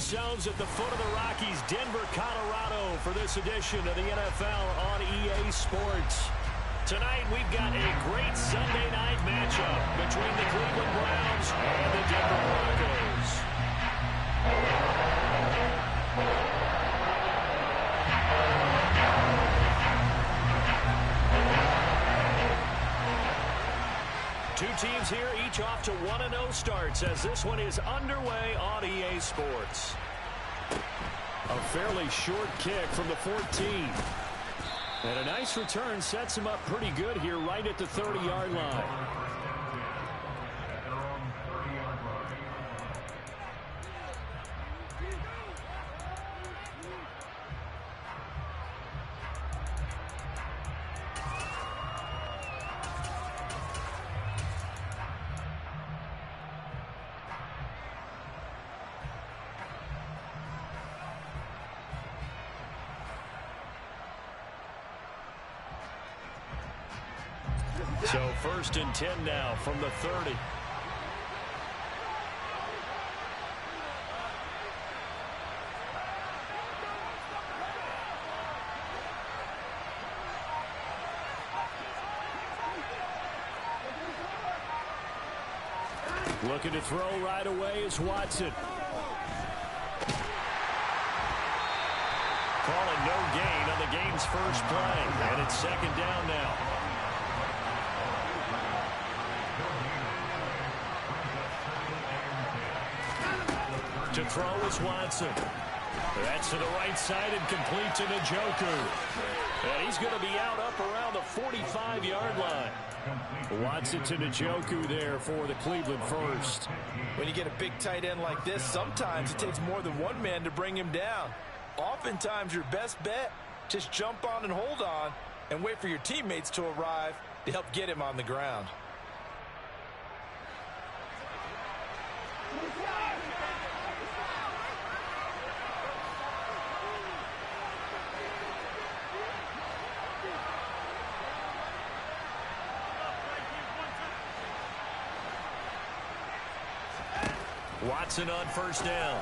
ourselves at the foot of the Rockies, Denver, Colorado, for this edition of the NFL on EA Sports. Tonight, we've got a great Sunday night matchup between the Cleveland Browns and the Denver Broncos. Two teams here, each off to 1-0 starts as this one is underway on EA Sports. A fairly short kick from the 14. And a nice return sets him up pretty good here right at the 30-yard line. So 1st and 10 now from the 30. Looking to throw right away is Watson. Calling no gain on the game's first play. And it's 2nd down now. To throw is Watson. That's to the right side and complete to Njoku. And he's going to be out up around the 45-yard line. Watson to Njoku there for the Cleveland first. When you get a big tight end like this, sometimes it takes more than one man to bring him down. Oftentimes your best bet, just jump on and hold on and wait for your teammates to arrive to help get him on the ground. Watson on 1st down.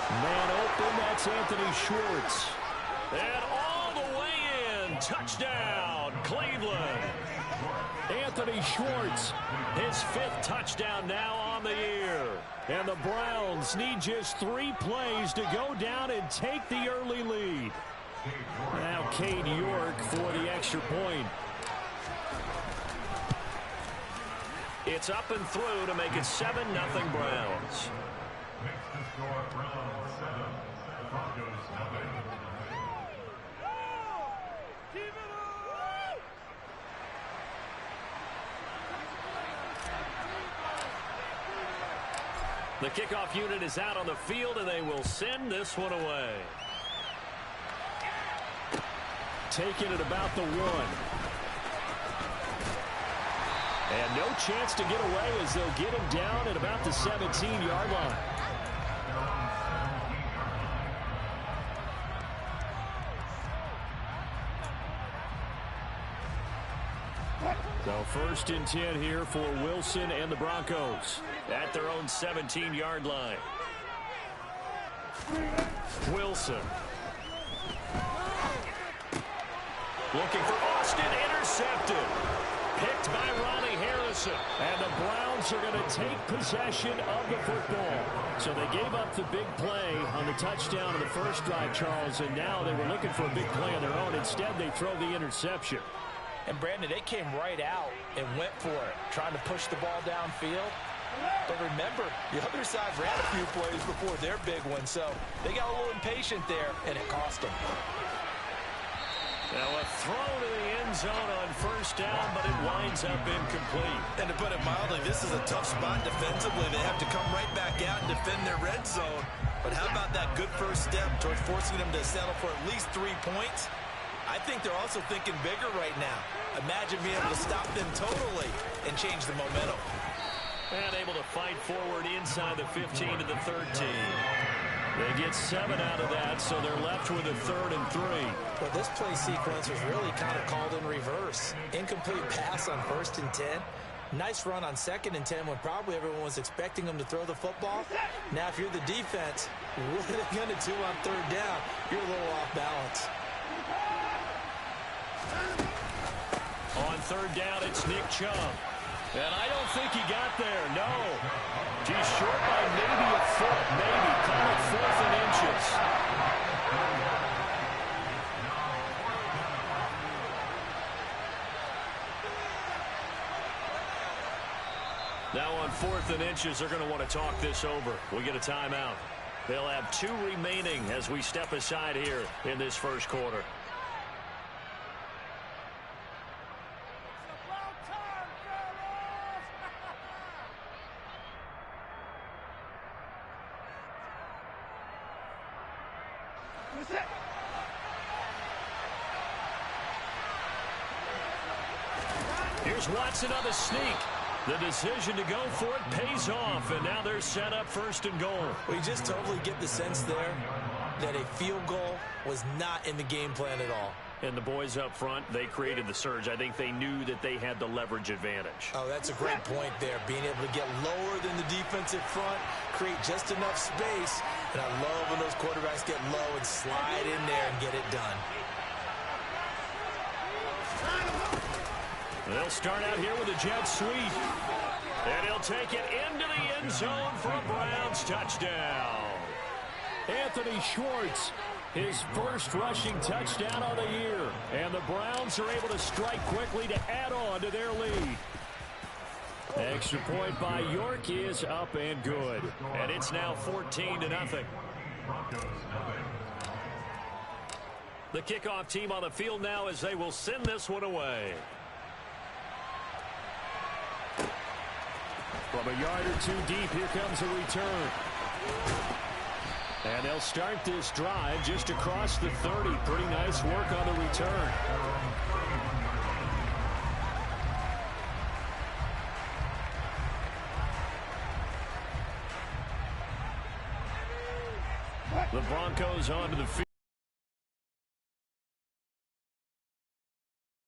Man open, that's Anthony Schwartz. And all the way in. Touchdown, Cleveland. Anthony Schwartz, his 5th touchdown now on the year. And the Browns need just 3 plays to go down and take the early lead. Now Cade York for the extra point. It's up and through to make it 7-0 Browns. The kickoff unit is out on the field, and they will send this one away. Taking it about the 1. And no chance to get away as they'll get him down at about the 17-yard line. So 1st and 10 here for Wilson and the Broncos at their own 17-yard line. Wilson. Looking for Austin, intercepted. Picked by Ronnie Harrison. And the Browns are going to take possession of the football. So they gave up the big play on the touchdown in the first drive, Charles, and now they were looking for a big play on their own. Instead, they throw the interception. And, Brandon, they came right out and went for it, trying to push the ball downfield. But remember, the other side ran a few plays before their big one, so they got a little impatient there, and it cost them. Now a throw to the end zone on 1st down, but it winds up incomplete. And to put it mildly, this is a tough spot defensively. They have to come right back out and defend their red zone. But how about that good first step towards forcing them to settle for at least 3 points? I think they're also thinking bigger right now. Imagine being able to stop them totally and change the momentum. And able to fight forward inside the 15 to the 13. They get 7 out of that, so they're left with a 3rd and 3. Well, this play sequence was really kind of called in reverse. Incomplete pass on 1st and 10. Nice run on 2nd and 10 when probably everyone was expecting him to throw the football. Now, if you're the defense, what are they going to do on 3rd down? You're a little off balance. On 3rd down, it's Nick Chubb. And I don't think he got there, no. He's short by maybe a foot, maybe. Call it 4th and inches. Now on 4th and inches, they're going to want to talk this over. We get a timeout. They'll have 2 remaining as we step aside here in this first quarter. Here's Watson on the sneak. The decision to go for it pays off, and now they're set up 1st and goal. We just totally get the sense there that a field goal was not in the game plan at all. And the boys up front, they created the surge. I think they knew that they had the leverage advantage. Oh, that's a great point there. Being able to get lower than the defensive front, create just enough space. And I love when those quarterbacks get low and slide in there and get it done. They'll start out here with a jet sweep. And he'll take it into the end zone for a Browns touchdown. Anthony Schwartz, his first rushing touchdown of the year. And the Browns are able to strike quickly to add on to their lead. Extra point by York is up and good. And it's now 14-0. The kickoff team on the field now as they will send this one away. From a yard or 2 deep, here comes a return. And they'll start this drive just across the 30. Pretty nice work on the return. The Broncos onto the field.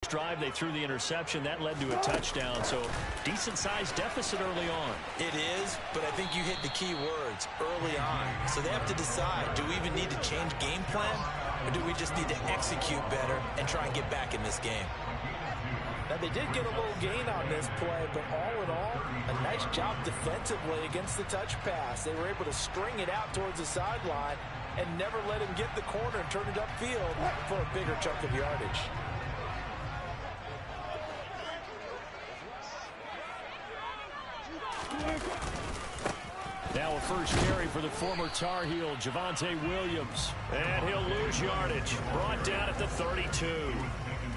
Drive, they threw the interception. That led to a touchdown, so decent-sized deficit early on. It is, but I think you hit the key words early on. So they have to decide, do we even need to change game plan, or do we just need to execute better and try and get back in this game? Now, they did get a little gain on this play, but all in all, a nice job defensively against the touch pass. They were able to string it out towards the sideline and never let him get the corner and turn it upfield for a bigger chunk of yardage. Now a first carry for the former Tar Heel, Javonte Williams. And he'll lose yardage. Brought down at the 32.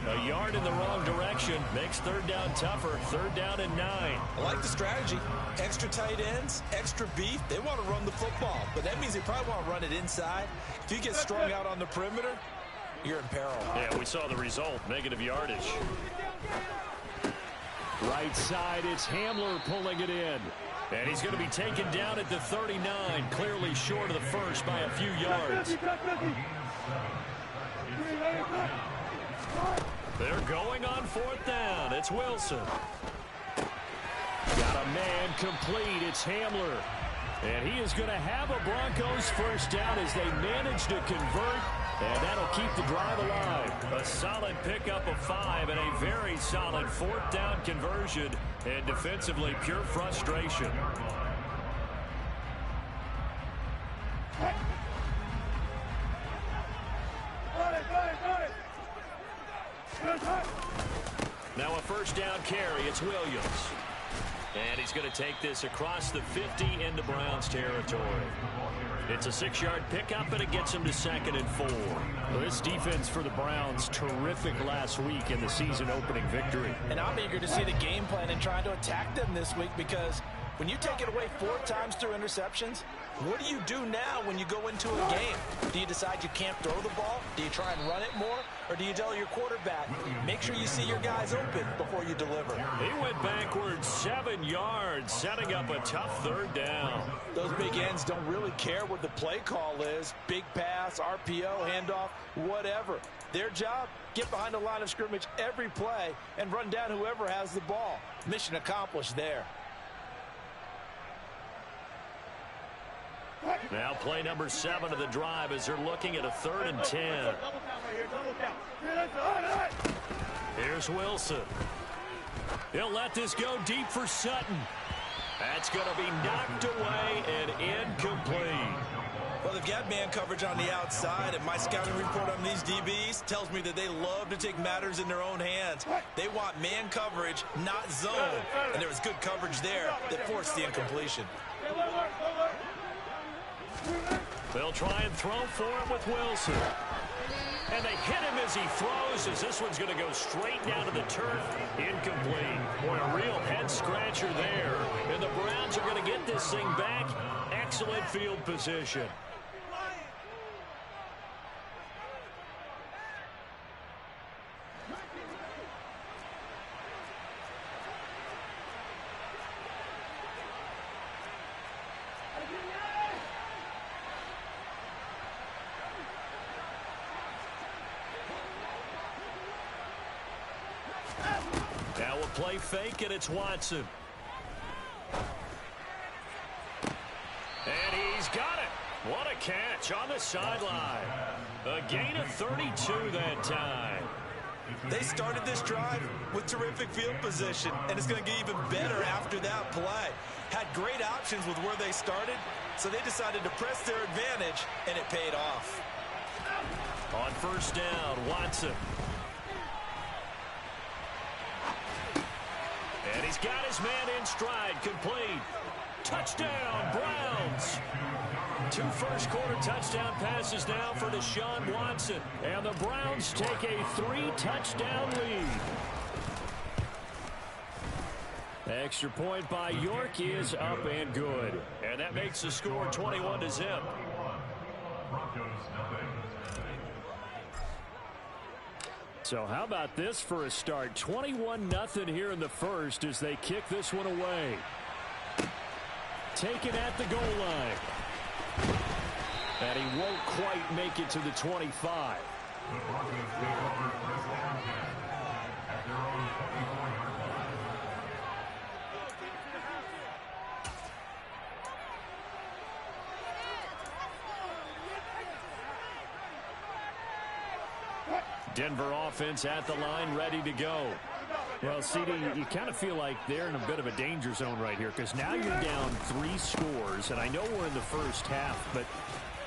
A yard in the wrong direction makes 3rd down tougher. 3rd down and 9. I like the strategy. Extra tight ends, extra beef. They want to run the football, but that means they probably want to run it inside. If you get strung out on the perimeter, you're in peril. Yeah, we saw the result. Negative yardage. Right side, it's Hamler pulling it in. And he's going to be taken down at the 39, clearly short of the first by a few yards. They're going on 4th down. It's Wilson. Got a man complete. It's Hamler. And he is going to have a Broncos first down as they manage to convert. And that'll keep the drive alive. A solid pickup of 5 and a very solid 4th down conversion. And defensively, pure frustration. Now a first down carry. It's Williams. And he's going to take this across the 50 into Browns territory. It's a 6-yard pickup, and it gets him to 2nd and 4. Well, this defense for the Browns, terrific last week in the season-opening victory. And I'm eager to see the game plan and trying to attack them this week because When you take it away 4 times through interceptions, what do you do now when you go into a game? Do you decide you can't throw the ball? Do you try and run it more? Or do you tell your quarterback, make sure you see your guys open before you deliver? He went backwards 7 yards, setting up a tough 3rd down. Those big ends don't really care what the play call is. Big pass, RPO, handoff, whatever. Their job, get behind the line of scrimmage every play and run down whoever has the ball. Mission accomplished there. Now play number 7 of the drive as they're looking at a 3rd and 10. Here's Wilson. He'll let this go deep for Sutton. That's going to be knocked away and incomplete. Well, they've got man coverage on the outside, and my scouting report on these DBs tells me that they love to take matters in their own hands. They want man coverage, not zone. And there was good coverage there that forced the incompletion. They'll try and throw for him with Wilson. And they hit him as he throws, as this one's going to go straight down to the turf. Incomplete. Boy, a real head-scratcher there. And the Browns are going to get this thing back. Excellent field position. Now a play fake, and it's Watson. And he's got it. What a catch on the sideline. A gain of 32 that time. They started this drive with terrific field position, and it's going to get even better after that play. Had great options with where they started, so they decided to press their advantage, and it paid off. On 1st down, Watson. And he's got his man in stride, complete. Touchdown, Browns. 2 first-quarter touchdown passes now for Deshaun Watson. And the Browns take a 3-touchdown lead. The extra point by York is up and good. And that makes the score 21-0. So how about this for a start? 21-0 here in the first as they kick this one away. Taken at the goal line. And he won't quite make it to the 25. Denver offense at the line, ready to go. Well, CD, you kind of feel like they're in a bit of a danger zone right here because now you're down 3 scores, and I know we're in the first half, but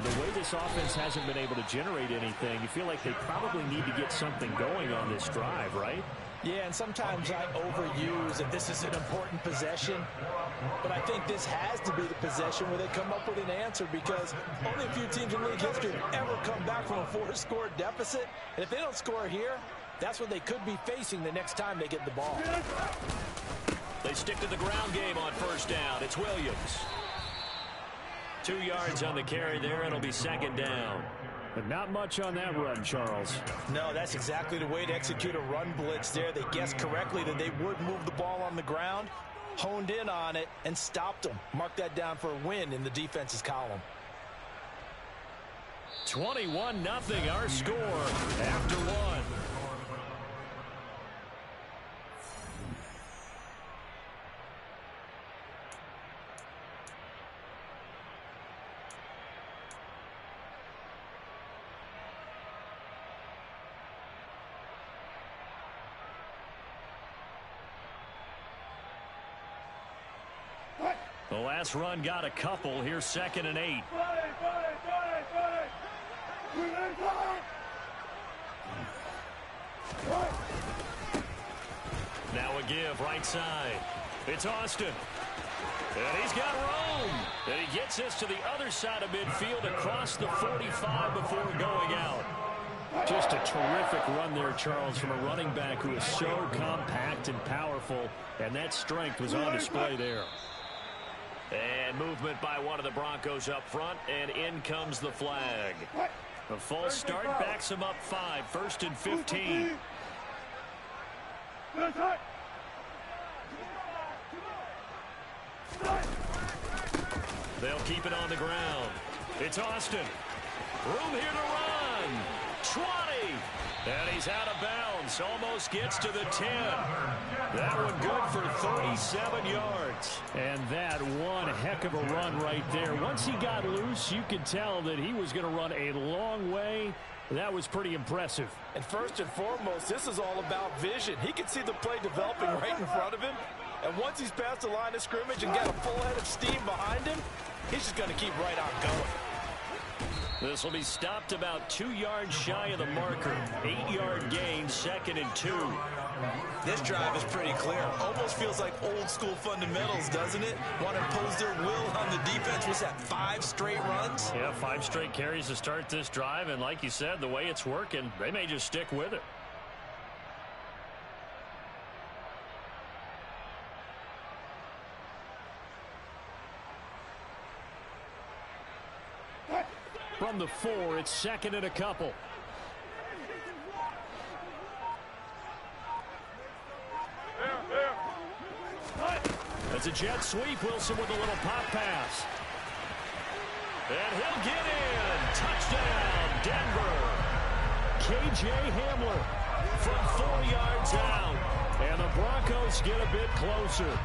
the way this offense hasn't been able to generate anything, you feel like they probably need to get something going on this drive, right? Yeah, and sometimes I overuse if this is an important possession. But I think this has to be the possession where they come up with an answer because only a few teams in league history have ever come back from a 4-score deficit. And if they don't score here, that's what they could be facing the next time they get the ball. They stick to the ground game on 1st down. It's Williams. 2 yards on the carry there. It'll be 2nd down. But not much on that run, Charles. No, that's exactly the way to execute a run blitz there. They guessed correctly that they would move the ball on the ground, honed in on it, and stopped them. Mark that down for a win in the defense's column. 21-0 our score after 1. The last run got a couple. Here's 2nd and 8. Now a give right side. It's Austin. And he's got room. And he gets this to the other side of midfield across the 45 before going out. Just a terrific run there, Charles, from a running back who is so compact and powerful. And that strength was on display there. And movement by one of the Broncos up front, and in comes the flag. A false start backs him up 5, 1st and 15. They'll keep it on the ground. It's Austin. Room here to run. 20. And he's out of bounds. Almost gets to the 10. That one good for 37 yards. And that one heck of a run right there. Once he got loose, you could tell that he was going to run a long way. That was pretty impressive. And first and foremost, this is all about vision. He can see the play developing right in front of him. And once he's past the line of scrimmage and got a full head of steam behind him, he's just going to keep right on going. This will be stopped about 2 yards shy of the marker. 8-yard gain, 2nd and 2. This drive is pretty clear. Almost feels like old school fundamentals, doesn't it? Want to impose their will on the defense. What's that, 5 straight runs? Yeah, 5 straight carries to start this drive. And like you said, the way it's working, they may just stick with it. From the 4, it's 2nd and a couple. That's a jet sweep. Wilson with a little pop pass. And he'll get in. Touchdown, Denver. K.J. Hamler from 4 yards out. And the Broncos get a bit closer.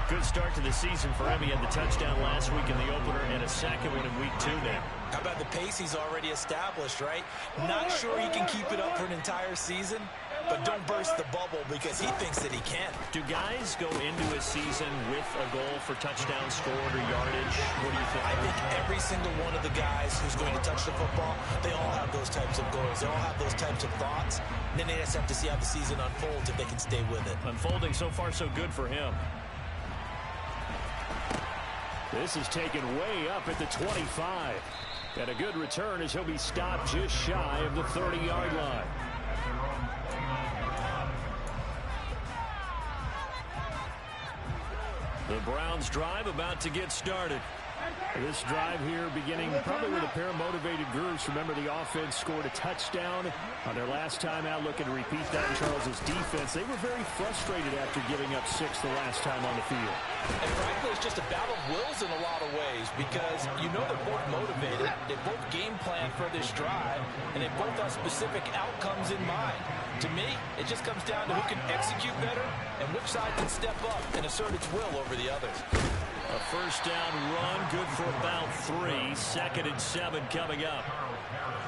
Good start to the season for him. He had the touchdown last week in the opener and a second one in week 2 now. How about the pace he's already established, right? Not sure he can keep it up for an entire season, but don't burst the bubble because he thinks that he can. Do guys go into a season with a goal for touchdown scored or yardage? What do you think? I think every single one of the guys who's going to touch the football, they all have those types of goals. They all have those types of thoughts. And then they just have to see how the season unfolds if they can stay with it. Unfolding so far so good for him. This is taken way up at the 25. And a good return as he'll be stopped just shy of the 30-yard line. The Browns drive about to get started. This drive here beginning probably with a pair of motivated groups. Remember, the offense scored a touchdown on their last time out. Looking to repeat that in Charles's defense. They were very frustrated after giving up 6 the last time on the field. And frankly, it's just a battle of wills in a lot of ways because you know they're both motivated. They both game plan for this drive, and they both have specific outcomes in mind. To me, it just comes down to who can execute better and which side can step up and assert its will over the others. A first down run, good for about 3. 2nd and 7 coming up.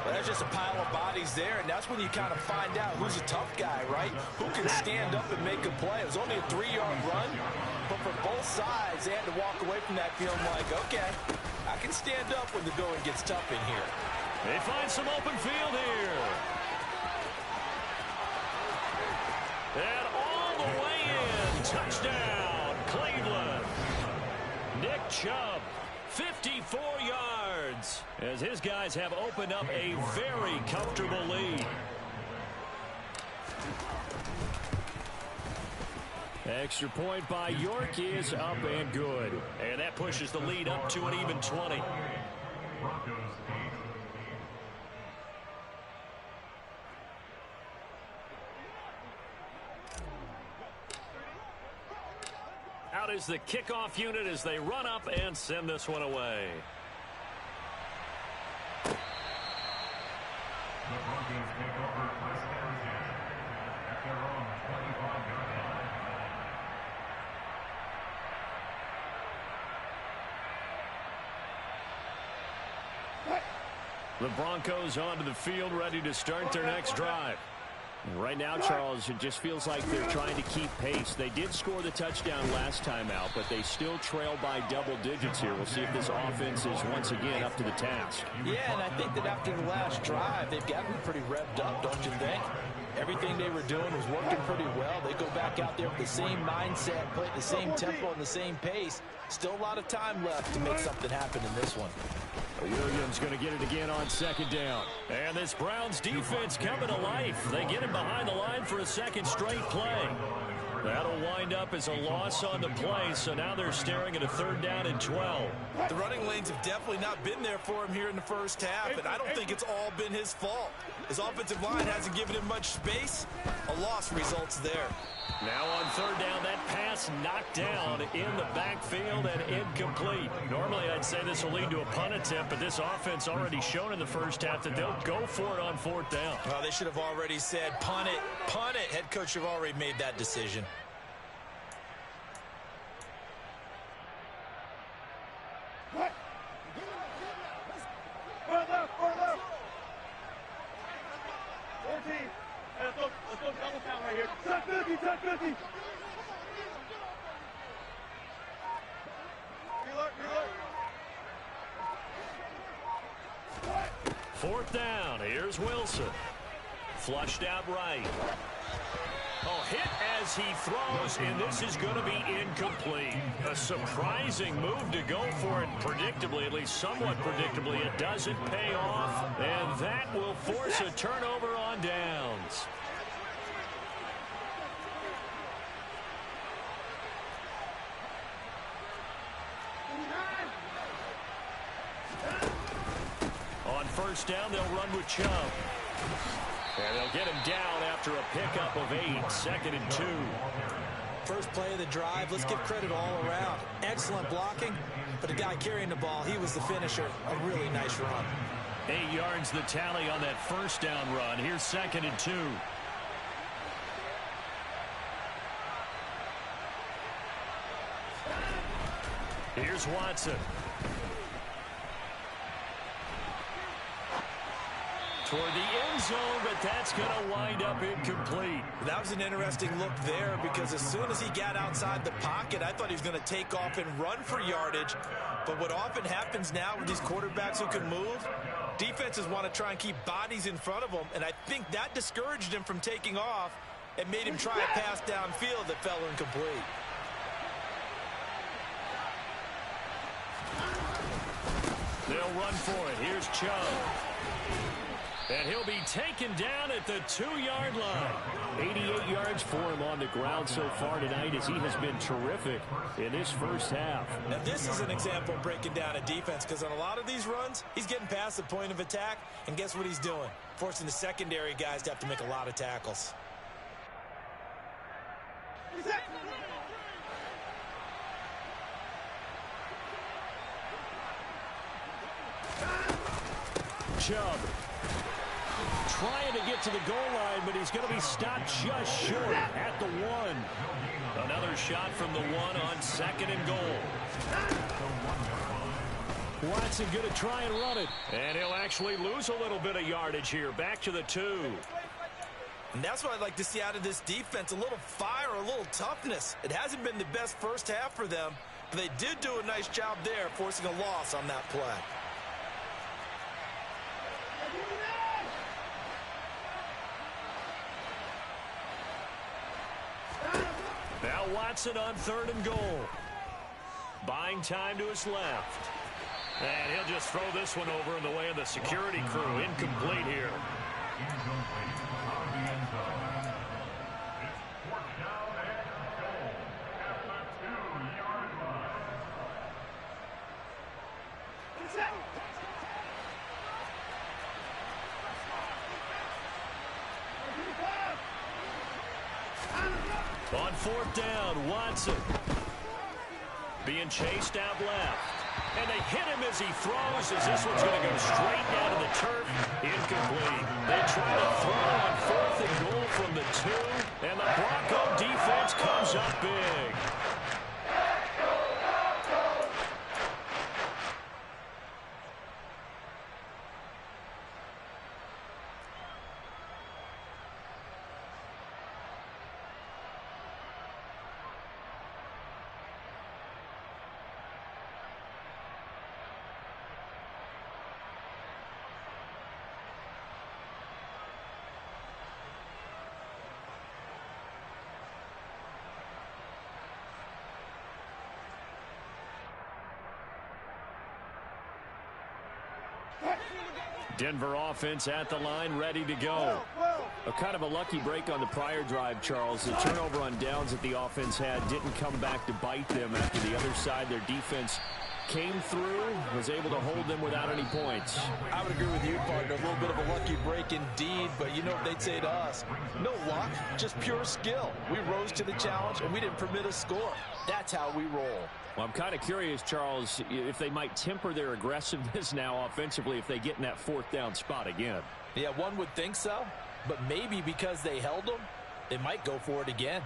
Well, there's just a pile of bodies there, and that's when you kind of find out who's a tough guy, right? Who can stand up and make a play. It was only a 3-yard run, but for both sides, they had to walk away from that feeling like, okay, I can stand up when the going gets tough in here. They find some open field here. And all the way in. Touchdown, Cleveland. Nick Chubb, 54 yards, as his guys have opened up a very comfortable lead. Extra point by York is up and good. And that pushes the lead up to an even 20. Out is the kickoff unit as they run up and send this one away. The Broncos take over West Arizona at their own 25-yard line. The Broncos onto the field, ready to start their next drive. And right now, Charles, it just feels like they're trying to keep pace. They did score the touchdown last time out, but they still trail by double digits here. We'll see if this offense is once again up to the task. Yeah, and I think that after the last drive, they've gotten pretty revved up, don't you think? Everything they were doing was working pretty well. They go back out there with the same mindset, play at the same tempo and the same pace. Still a lot of time left to make something happen in this one. Williams going to get it again on 2nd down. And this Browns defense coming to life. They get him behind the line for a second straight play. That'll wind up as a loss on the play, so now they're staring at a 3rd down and 12. The running lanes have definitely not been there for him here in the first half, and I don't think it's all been his fault. His offensive line hasn't given him much space. A loss results there. Now on 3rd down, that pass knocked down in the backfield and incomplete. Normally I'd say this will lead to a punt attempt, but this offense already shown in the first half that they'll go for it on 4th down. Well, they should have already said punt it, punt it. Head coach should have already made that decision. Fourth down. Here's Wilson. Flushed out right. Oh, hit as he throws, and this is going to be incomplete. A surprising move to go for it predictably, at least somewhat predictably. It doesn't pay off, and that will force a turnover on downs. On 1st down, they'll run with Chubb. And they'll get him down after a pickup of 8, 2nd and 2. First play of the drive, let's give credit all around. Excellent blocking, but the guy carrying the ball, he was the finisher. A really nice run. 8 yards the tally on that 1st down run. Here's 2nd and 2. Here's Watson. Toward the end zone, but that's going to wind up incomplete. That was an interesting look there because as soon as he got outside the pocket, I thought he was going to take off and run for yardage. But what often happens now with these quarterbacks who can move, defenses want to try and keep bodies in front of them, and I think that discouraged him from taking off and made him try a pass downfield that fell incomplete. They'll run for it. Here's Chubb. And he'll be taken down at the 2-yard line. 88 yards for him on the ground so far tonight as he has been terrific in this first half. Now this is an example of breaking down a defense because on a lot of these runs, he's getting past the point of attack, and guess what he's doing? Forcing the secondary guys to have to make a lot of tackles. Chubb trying to get to the goal line, but he's going to be stopped just short at the 1. Another shot from the 1 on 2nd and goal. Watson going to try and run it, and he'll actually lose a little bit of yardage here. Back to the 2. And that's what I'd like to see out of this defense, a little fire, a little toughness. It hasn't been the best first half for them, but they did do a nice job there, forcing a loss on that play. Now Watson on 3rd and goal. Buying time to his left. And he'll just throw this one over in the way of the security crew. Incomplete here. On 4th down, Watson being chased out left. And they hit him as he throws, as this one's going to go straight down to the turf. Incomplete. They try to throw on 4th and goal from the 2, and the Bronco defense comes up big. Denver offense at the line, ready to go. A kind of a lucky break on the prior drive, Charles. The turnover on downs that the offense had didn't come back to bite them after the other side. Their defense came through, was able to hold them without any points. I would agree with you, partner. A little bit of a lucky break indeed, but you know what they'd say to us? No luck, just pure skill. We rose to the challenge, and we didn't permit a score. That's how we roll. Well, I'm kind of curious, Charles, if they might temper their aggressiveness now offensively if they get in that fourth down spot again. Yeah, one would think so, but maybe because they held them, they might go for it again.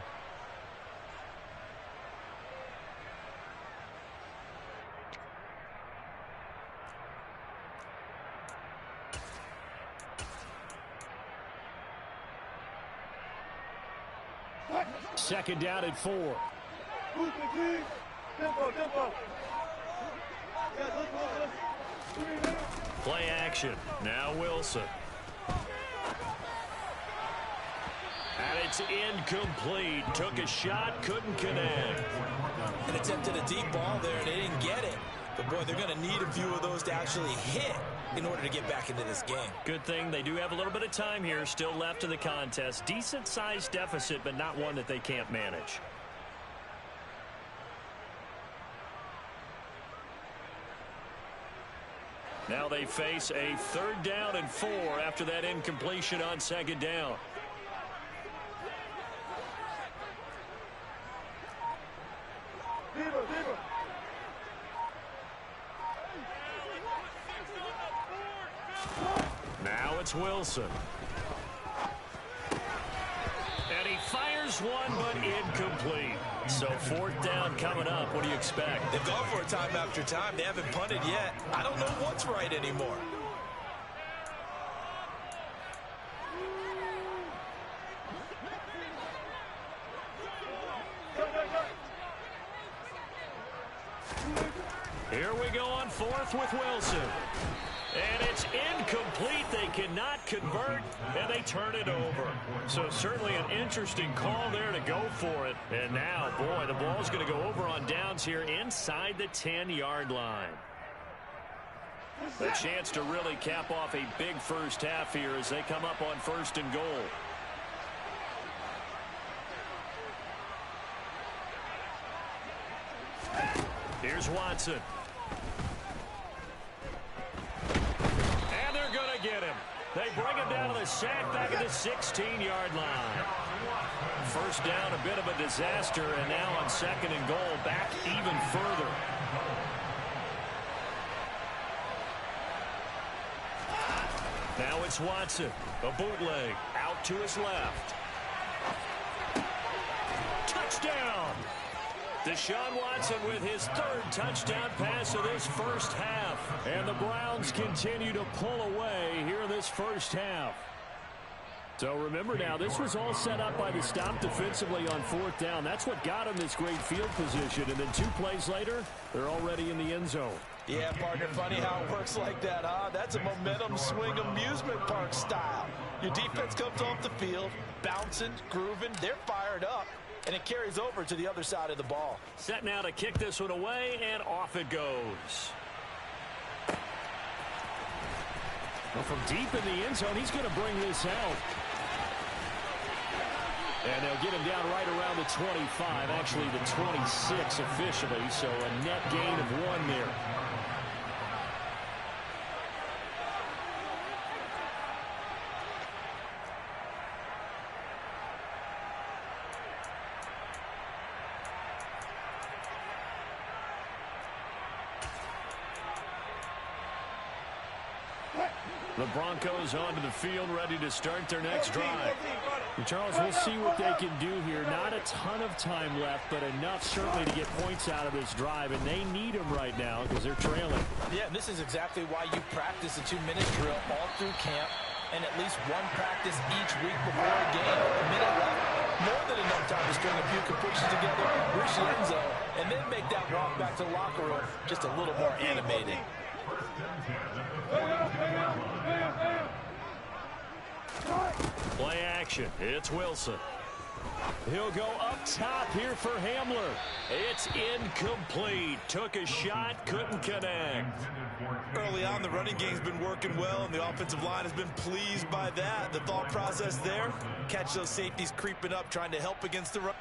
Second down and 4. Play action. Now Wilson. And it's incomplete. Took a shot, couldn't connect. And attempted a deep ball there, and they didn't get it. But, boy, they're going to need a few of those to actually hit in order to get back into this game. Good thing they do have a little bit of time here still left in the contest. Decent-sized deficit, but not one that they can't manage. Now they face a third down and 4 after that incompletion on second down. Now it's Wilson. And he fires one, but incomplete. So fourth down coming up. What do you expect? They've gone for it time after time. They haven't punted yet. I don't know what's right anymore. Here we go on fourth with Wilson. And it's incomplete. They cannot convert, and they turn it over. So certainly an interesting call there to go for it. And now, boy, the ball's going to go over on downs here inside the 10-yard line. A chance to really cap off a big first half here as they come up on first and goal. Here's Watson. And they're going to get him. They bring him down to the sack back at the 16-yard line. First down, a bit of a disaster, and now on second and goal, back even further. Now it's Watson. A bootleg out to his left. Touchdown! Deshaun Watson with his third touchdown pass of this first half. And the Browns continue to pull away here in this first half. So remember now, this was all set up by the stop defensively on fourth down. That's what got them this great field position. And then 2 plays later, they're already in the end zone. Yeah, partner, funny how it works like that, huh? That's a momentum swing amusement park style. Your defense comes off the field, bouncing, grooving, they're fired up. And it carries over to the other side of the ball. Set now to kick this one away, and off it goes. Well, from deep in the end zone, he's going to bring this out. And they'll get him down right around the 25, actually the 26 officially, so a net gain of 1 there. The Broncos onto the field, ready to start their next drive. And Charles, we'll see what they can do here. Not a ton of time left, but enough certainly to get points out of this drive, and they need them right now because they're trailing. Yeah, this is exactly why you practice a 2-minute drill all through camp and at least one practice each week before a game. A minute left, more than enough time to string a few completions together, reach the end zone, and then make that walk back to the locker room just a little more animated. Play action. It's Wilson. He'll go up top here for Hamler. It's incomplete. Took a shot, couldn't connect. Early on, the running game's been working well, and the offensive line has been pleased by that. The thought process there, catch those safeties creeping up, trying to help against the run.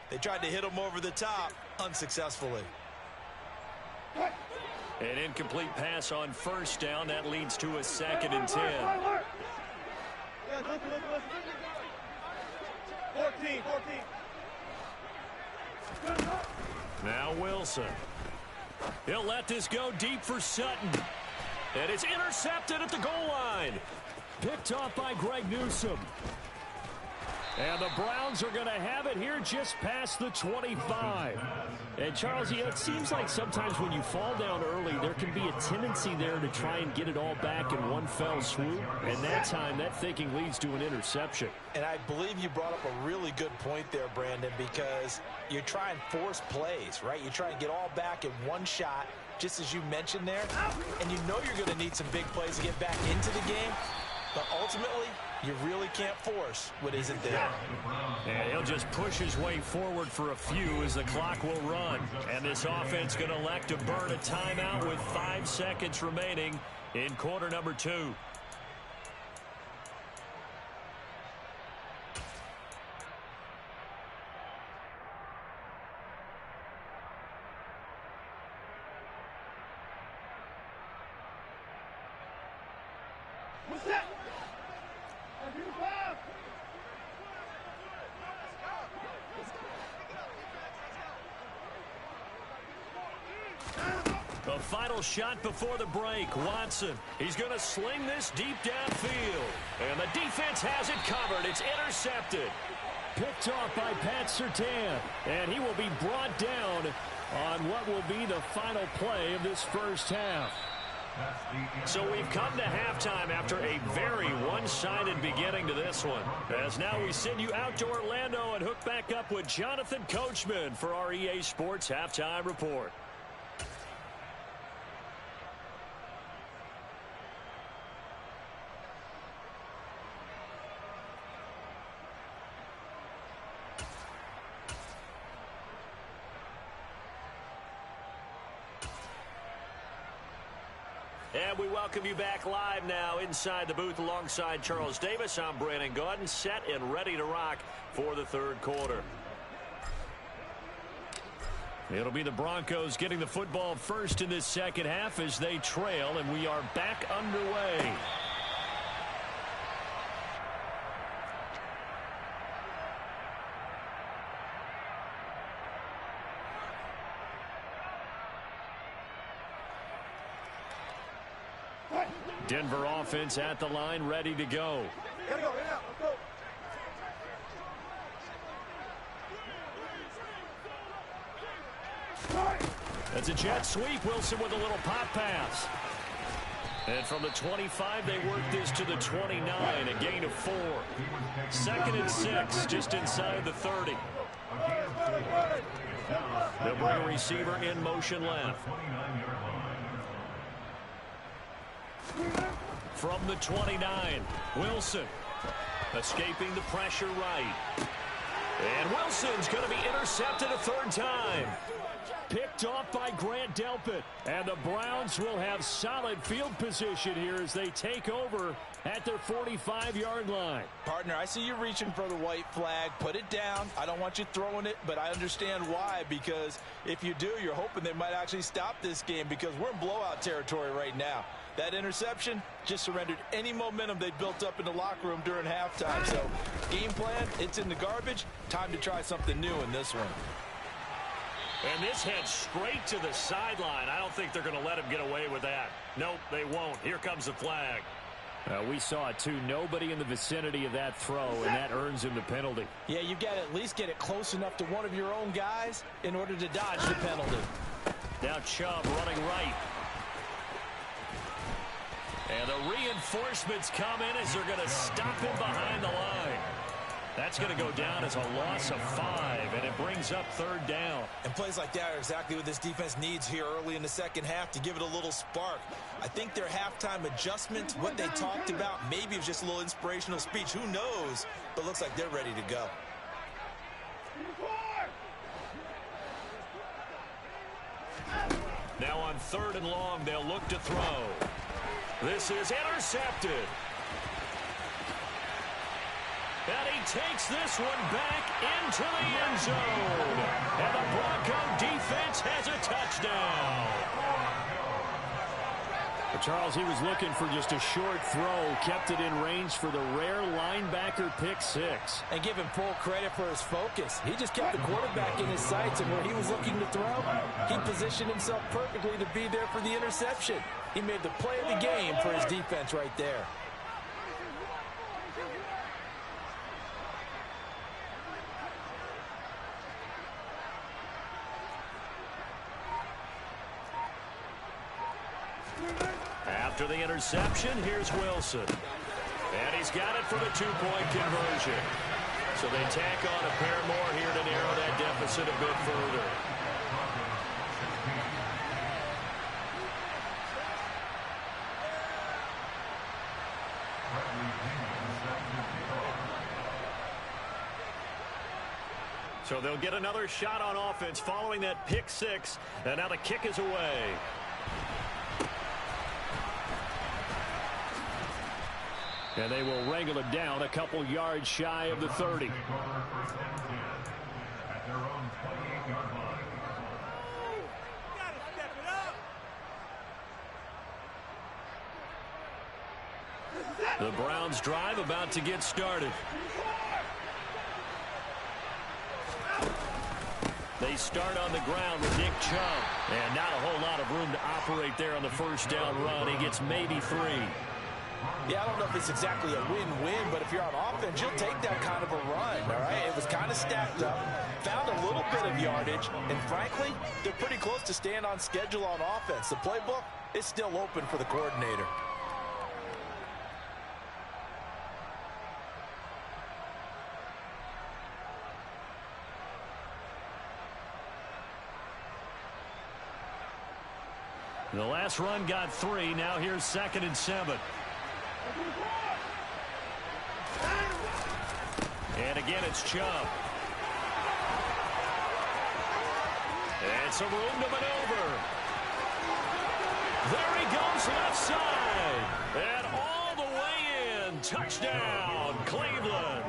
They tried to hit him over the top, unsuccessfully. An incomplete pass on first down. That leads to a 2nd and 10. 14. Now Wilson. He'll let this go deep for Sutton. And it's intercepted at the goal line. Picked off by Greg Newsome. And the Browns are going to have it here just past the 25. And, Charles, it seems like sometimes when you fall down early, there can be a tendency there to try and get it all back in one fell swoop. And that time, that thinking leads to an interception. And I believe you brought up a really good point there, Brandon, because you try and force plays, right? You try and get all back in one shot, just as you mentioned there. And you know you're going to need some big plays to get back into the game. But ultimately, you really can't force what isn't there. And he'll just push his way forward for a few as the clock will run. And this offense going to elect to burn a timeout with 5 seconds remaining in quarter number 2. The final shot before the break. Watson. He's going to sling this deep downfield. And the defense has it covered. It's intercepted. Picked off by Pat Surtain. And he will be brought down on what will be the final play of this first half. So we've come to halftime after a very one-sided beginning to this one. As now we send you out to Orlando and hook back up with Jonathan Coachman for our EA Sports Halftime Report. And we welcome you back live now inside the booth alongside Charles Davis. I'm Brandon Gaudin, set and ready to rock for the third quarter. It'll be the Broncos getting the football first in this second half as they trail, and we are back underway. Denver offense at the line, ready to go. Let's go. That's a jet sweep. Wilson with a little pop pass. And from the 25, they work this to the 29, a gain of 4. 2nd and 6, just inside the 30. They'll bring a receiver in motion left. From the 29, Wilson escaping the pressure right. And Wilson's going to be intercepted a 3rd time. Picked off by Grant Delpit. And the Browns will have solid field position here as they take over at their 45-yard line. Partner, I see you reaching for the white flag. Put it down. I don't want you throwing it, but I understand why, because if you do, you're hoping they might actually stop this game because we're in blowout territory right now. That interception just surrendered any momentum they built up in the locker room during halftime. So, game plan, it's in the garbage. Time to try something new in this one. And this heads straight to the sideline. I don't think they're going to let him get away with that. Nope, they won't. Here comes the flag. We saw it, too. Nobody in the vicinity of that throw, and that earns him the penalty. Yeah, you've got to at least get it close enough to one of your own guys in order to dodge the penalty. Now Chubb running right. And the reinforcements come in as they're going to stop him behind the line. That's going to go down as a loss of 5, and it brings up 3rd down. And plays like that are exactly what this defense needs here early in the second half to give it a little spark. I think their halftime adjustment, what they talked about, maybe it was just a little inspirational speech. Who knows? But looks like they're ready to go. Now on 3rd and long, they'll look to throw. This is intercepted. And he takes this one back into the end zone. And the Bronco defense has a touchdown. But Charles, he was looking for just a short throw, kept it in range for the rare linebacker pick 6. And give him full credit for his focus. He just kept the quarterback in his sights, and where he was looking to throw, he positioned himself perfectly to be there for the interception. He made the play of the game for his defense right there. After the interception, here's Wilson. And he's got it for the 2-point conversion. So they tack on a pair more here to narrow that deficit a bit further. So they'll get another shot on offense following that pick 6. And now the kick is away. And they will wrangle it down a couple yards shy of the 30. At their own 28-yard line. Gotta step it up. The Browns drive about to get started. They start on the ground with Nick Chubb. And not a whole lot of room to operate there on the first down run. He gets maybe 3. Yeah, I don't know if it's exactly a win-win, but if you're on offense, you'll take that kind of a run, all right? It was kind of stacked up, found a little bit of yardage, and frankly, they're pretty close to staying on schedule on offense. The playbook is still open for the coordinator. The last run got 3. Now here's 2nd and 7. And again, it's Chubb. And some room to maneuver. There he goes left side. And all the way in. Touchdown, Cleveland.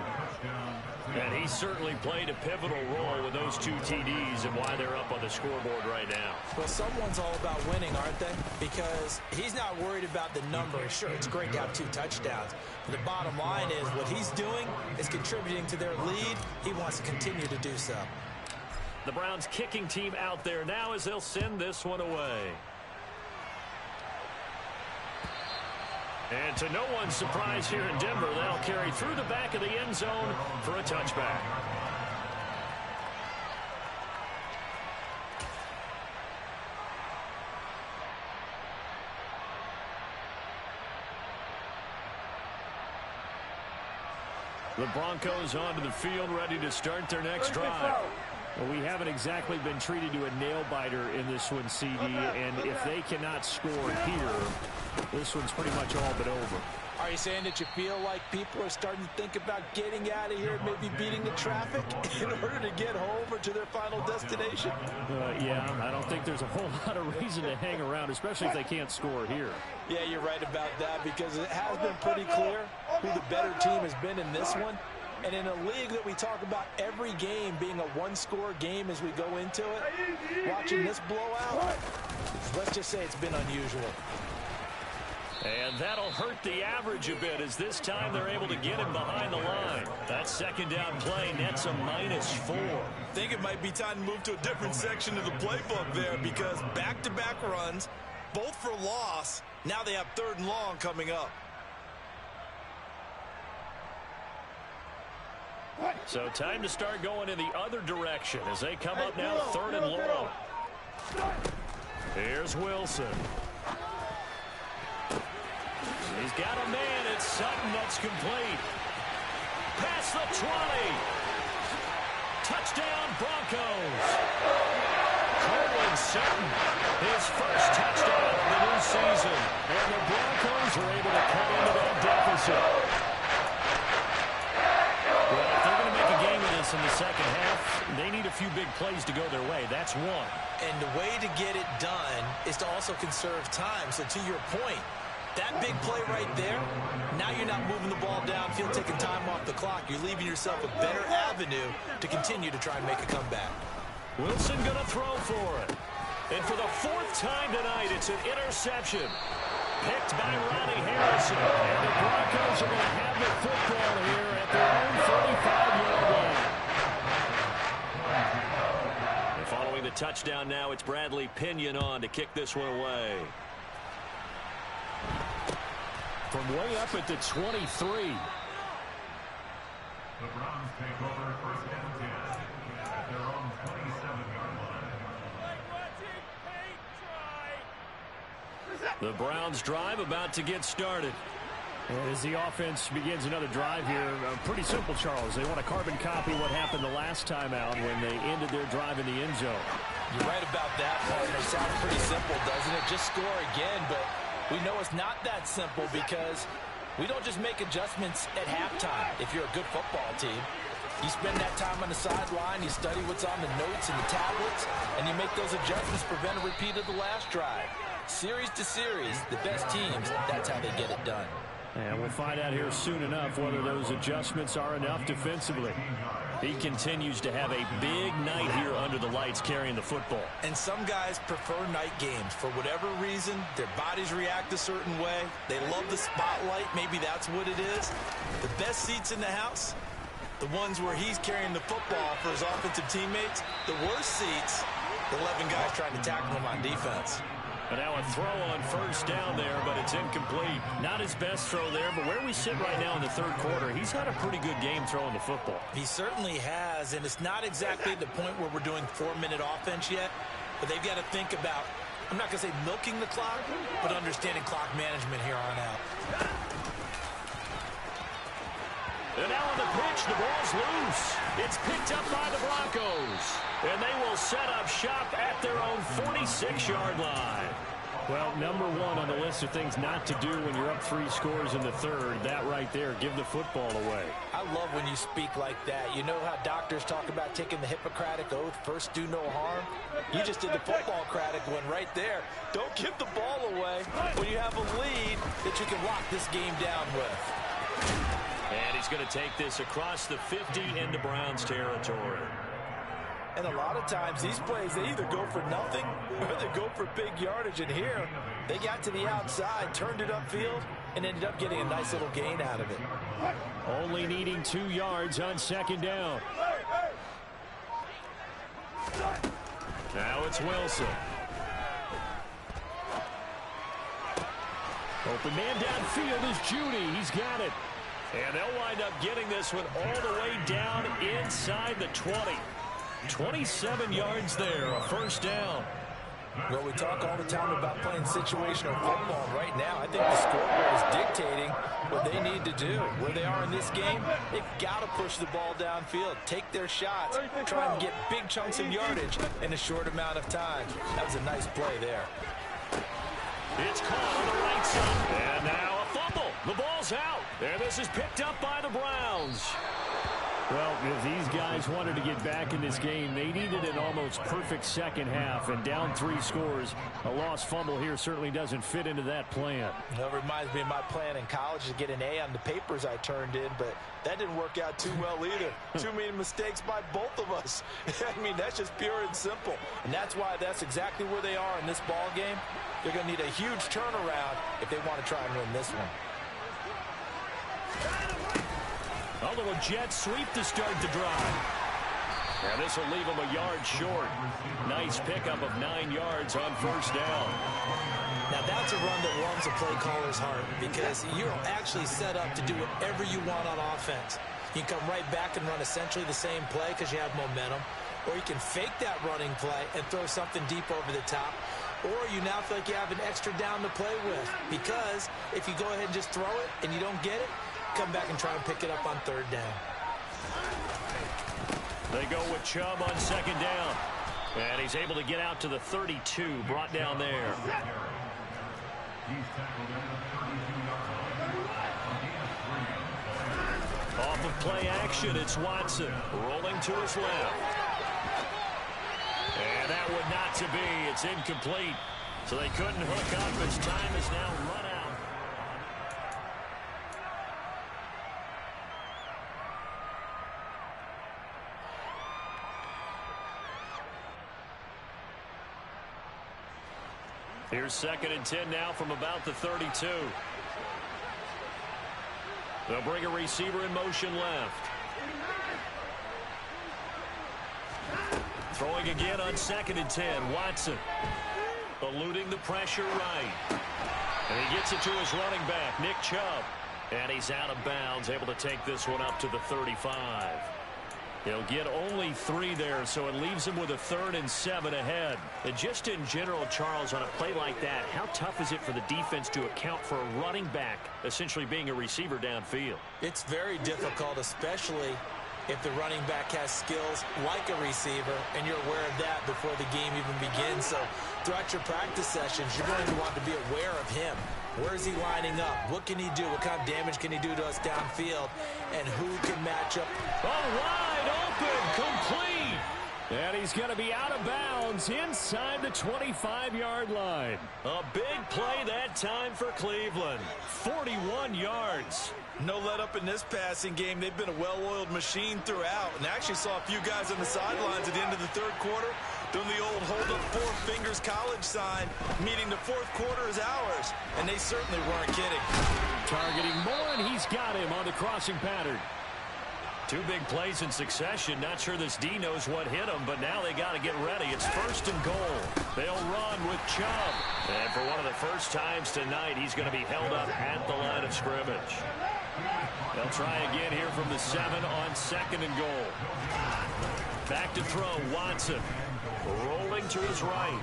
And he certainly played a pivotal role with those 2 TDs and why they're up on the scoreboard right now. Well, someone's all about winning, aren't they? Because he's not worried about the numbers. Sure, it's great to have 2 touchdowns. But the bottom line is what he's doing is contributing to their lead. He wants to continue to do so. The Browns kicking team out there now as they'll send this one away. And to no one's surprise here in Denver, they'll carry through the back of the end zone for a touchback. The Broncos onto the field, ready to start their next drive. Well, we haven't exactly been treated to a nail-biter in this one, CD, and if they cannot score here, this one's pretty much all but over. Are you saying that you feel like people are starting to think about getting out of here, maybe beating the traffic in order to get home or to their final destination? Yeah, I don't think there's a whole lot of reason to hang around, especially if they can't score here. Yeah, you're right about that because it has been pretty clear who the better team has been in this one. And in a league that we talk about every game being a one-score game as we go into it, watching this blowout, let's just say it's been unusual. And that'll hurt the average a bit as this time they're able to get him behind the line. That second down play nets a -4. I think it might be time to move to a different section of the playbook there because back-to-back runs, both for loss. Now they have 3rd and long coming up. So time to start going in the other direction as they come up now 3rd and long. Here's Wilson. He's got a man. It's Sutton that's complete. Past the 20. Touchdown, Broncos. Cortland Sutton, his first touchdown of the new season. And the Broncos are able to cut into that deficit. Well, if they're going to make a game of this in the second half, they need a few big plays to go their way. That's one. And the way to get it done is to also conserve time. So to your point, that big play right there, now you're not moving the ball downfield, taking time off the clock. You're leaving yourself a better avenue to continue to try and make a comeback. Wilson going to throw for it. And for the fourth time tonight, it's an interception. Picked by Ronnie Harrison. And the Broncos are going to have the football here at their own 45-yard line. And following the touchdown now, it's Bradley Pinion on to kick this one away. From way up at the 23. The Browns take over first and 10 at their own 27-yard line. The Browns drive about to get started. As the offense begins another drive here, pretty simple, Charles. They want to carbon copy what happened the last time out when they ended their drive in the end zone. You're right about that, partner. Sounds pretty simple, doesn't it? Just score again, but we know it's not that simple because we don't just make adjustments at halftime if you're a good football team. You spend that time on the sideline, you study what's on the notes and the tablets, and you make those adjustments to prevent a repeat of the last drive. Series to series, the best teams, that's how they get it done. And we'll find out here soon enough whether those adjustments are enough defensively. He continues to have a big night here under the lights carrying the football. And some guys prefer night games. For whatever reason, their bodies react a certain way. They love the spotlight. Maybe that's what it is. The best seats in the house, the ones where he's carrying the football for his offensive teammates. The worst seats, the 11 guys trying to tackle him on defense. And now a throw on first down there, but it's incomplete. Not his best throw there, but where we sit right now in the third quarter, he's had a pretty good game throwing the football. He certainly has, and it's not exactly the point where we're doing 4-minute offense yet, but they've got to think about, I'm not going to say milking the clock, but understanding clock management here on out. And now on the pitch, the ball's loose. It's picked up by the Broncos. And they will set up shop at their own 46-yard line. Well, number one on the list of things not to do when you're up 3 scores in the third, that right there, give the football away. I love when you speak like that. You know how doctors talk about taking the Hippocratic Oath, first do no harm? You just did the football-cratic one right there. Don't give the ball away when you have a lead that you can lock this game down with. And he's going to take this across the 50 into Browns territory. And a lot of times these plays, they either go for nothing or they go for big yardage. And here, they got to the outside, turned it upfield, and ended up getting a nice little gain out of it. Only needing 2 yards on second down. Now it's Wilson. Open man downfield is Judy. He's got it. And they'll wind up getting this one all the way down inside the 20. 27 yards there, a first down. Well, we talk all the time about playing situational football. Right now, I think the scoreboard is dictating what they need to do. Where they are in this game, they've got to push the ball downfield, take their shots, try and get big chunks of yardage in a short amount of time. That was a nice play there. It's caught on the right side. And now a fumble. The ball's out. And this is picked up by the Browns. Well, if these guys wanted to get back in this game, they needed an almost perfect second half, and down 3 scores. A lost fumble here certainly doesn't fit into that plan. That reminds me of my plan in college to get an A on the papers I turned in, but that didn't work out too well either. Too many mistakes by both of us. I mean, that's just pure and simple. And that's why that's exactly where they are in this ball game. They're going to need a huge turnaround if they want to try and win this one. A little jet sweep to start the drive. And this will leave them a yard short. Nice pickup of 9 yards on first down. Now that's a run that warms a play caller's heart because you're actually set up to do whatever you want on offense. You can come right back and run essentially the same play because you have momentum. Or you can fake that running play and throw something deep over the top. or you now feel like you have an extra down to play with. Because if you go ahead and just throw it and you don't get it, come back and try and pick it up on third down. They go with Chubb on second down. And he's able to get out to the 32, brought down there. Off of play action, it's Watson rolling to his left. And that would not to be. It's incomplete. So they couldn't hook up as time is now run out. Here's 2nd and 10 now from about the 32. They'll bring a receiver in motion left. Throwing again on 2nd and 10. Watson eluding the pressure right. And he gets it to his running back, Nick Chubb. And he's out of bounds, able to take this one up to the 35. He'll get only 3 there, so it leaves him with a 3rd and 7 ahead. And just in general, Charles, on a play like that, how tough is it for the defense to account for a running back essentially being a receiver downfield? It's very difficult, especially if the running back has skills like a receiver, and you're aware of that before the game even begins. So throughout your practice sessions, you're going to want to be aware of him. Where is he lining up? What can he do? What kind of damage can he do to us downfield? And who can match up? Oh, wide open, complete. And he's going to be out of bounds inside the 25-yard line. A big play that time for Cleveland. 41 yards. No let up in this passing game. They've been a well-oiled machine throughout. And actually saw a few guys on the sidelines at the end of the 3rd quarter doing the old hold up 4 fingers college sign, meaning the 4th quarter is ours. And they certainly weren't kidding. Targeting Moore, and he's got him on the crossing pattern. 2 big plays in succession. Not sure this D knows what hit him, but now they got to get ready. It's 1st and goal. They'll run with Chubb. And for one of the first times tonight, he's going to be held up at the line of scrimmage. They'll try again here from the 7 on 2nd and goal. Back to throw, Watson. Rolling to his right.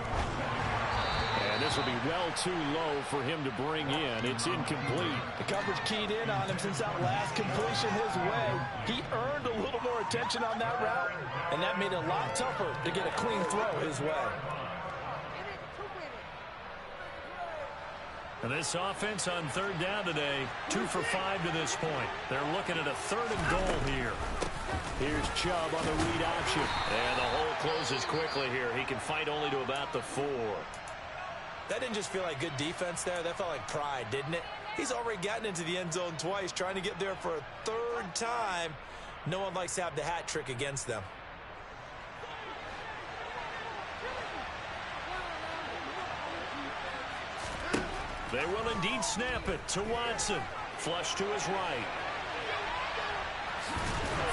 And this will be well too low for him to bring in. It's incomplete. The coverage keyed in on him since that last completion his way. He earned a little more attention on that route, and that made it a lot tougher to get a clean throw his way. And this offense on 3rd down today, 2 for 5 to this point. They're looking at a 3rd and goal here. Here's Chubb on the read option. And the hole closes quickly here. He can fight only to about the 4. That didn't just feel like good defense there. That felt like pride, didn't it? He's already gotten into the end zone twice, trying to get there for a 3rd time. No one likes to have the hat trick against them. They will indeed snap it to Watson. Flush to his right.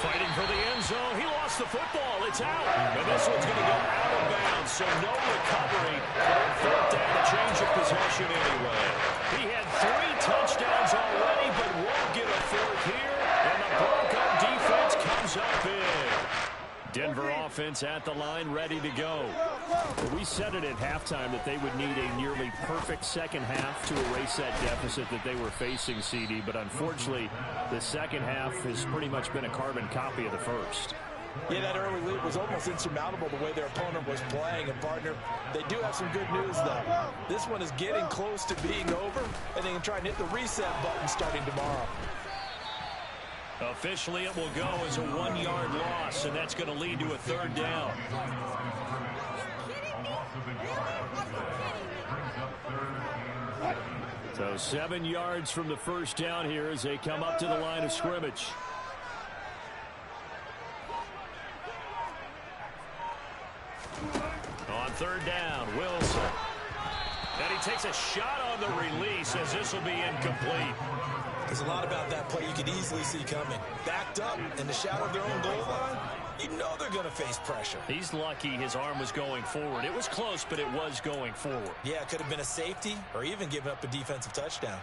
Fighting for the end zone. He lost the football. It's out. And this one's going to go out of bounds, so no recovery. On 4th down, a change of possession anyway. He had 3 touchdowns already, but won't get a 4th here. And the Bronco defense comes up big. Denver offense at the line, ready to go. We said it at halftime that they would need a nearly perfect second half to erase that deficit that they were facing, CD. But unfortunately, the second half has pretty much been a carbon copy of the first. Yeah, that early lead was almost insurmountable the way their opponent was playing. And, partner, they do have some good news, though. This one is getting close to being over, and they can try and hit the reset button starting tomorrow. Officially, it will go as a 1-yard loss, and that's going to lead to a 3rd down. So 7 yards from the first down here as they come up to the line of scrimmage. On 3rd down, Wilson. And he takes a shot on the release as this will be incomplete. There's a lot about that play you could easily see coming. Backed up in the shadow of their own goal line, you know they're going to face pressure. He's lucky his arm was going forward. It was close, but it was going forward. Yeah, it could have been a safety or even given up a defensive touchdown.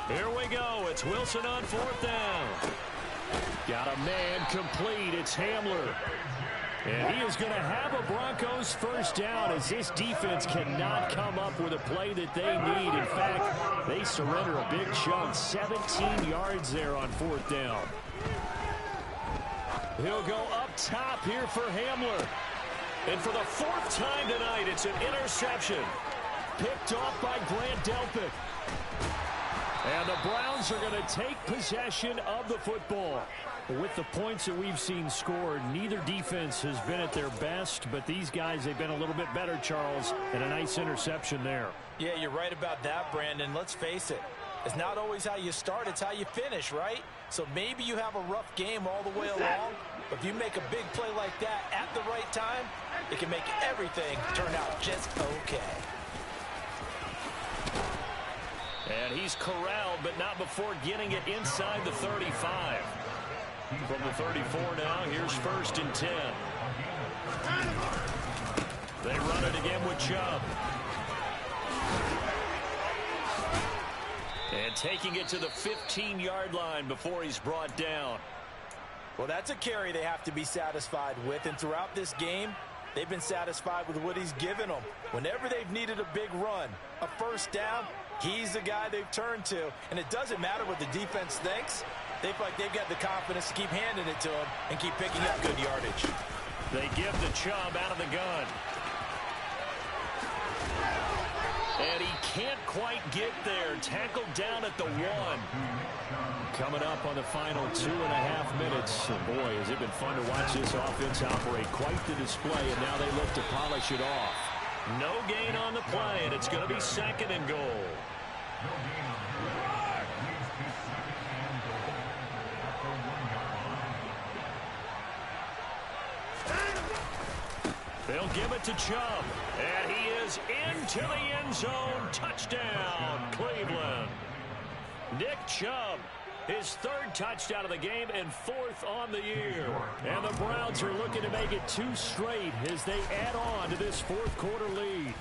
Here we go. It's Wilson on fourth down. Got a man complete. It's Hamler. And he is going to have a Broncos first down as this defense cannot come up with a play that they need. In fact, they surrender a big chunk. 17 yards there on fourth down. He'll go up top here for Hamler. And for the fourth time tonight, it's an interception. Picked off by Grant Delpit. And the Browns are going to take possession of the football. With the points that we've seen scored, neither defense has been at their best, but these guys, they've been a little bit better, Charles, and a nice interception there. Yeah, you're right about that, Brandon. Let's face it. It's not always how you start, it's how you finish, right? So maybe you have a rough game all the way along, but if you make a big play like that at the right time, it can make everything turn out just okay. And he's corralled, but not before getting it inside the 35. From the 34 now, here's 1st and 10. They run it again with Chubb. And taking it to the 15-yard line before he's brought down. Well, that's a carry they have to be satisfied with, and throughout this game, they've been satisfied with what he's given them. Whenever they've needed a big run, a first down, he's the guy they've turned to. And it doesn't matter what the defense thinks. They feel like they've got the confidence to keep handing it to him and keep picking up good yardage. They give the Chubb out of the gun. And he can't quite get there. Tackled down at the 1. Coming up on the final 2.5 minutes. And boy, has it been fun to watch this offense operate. Quite the display, and now they look to polish it off. No gain on the play, and it's going to be 2nd and goal. They'll give it to Chubb, and he is into the end zone. Touchdown, Cleveland. Nick Chubb, his 3rd touchdown of the game and 4th on the year. And the Browns are looking to make it 2 straight as they add on to this 4th quarter lead.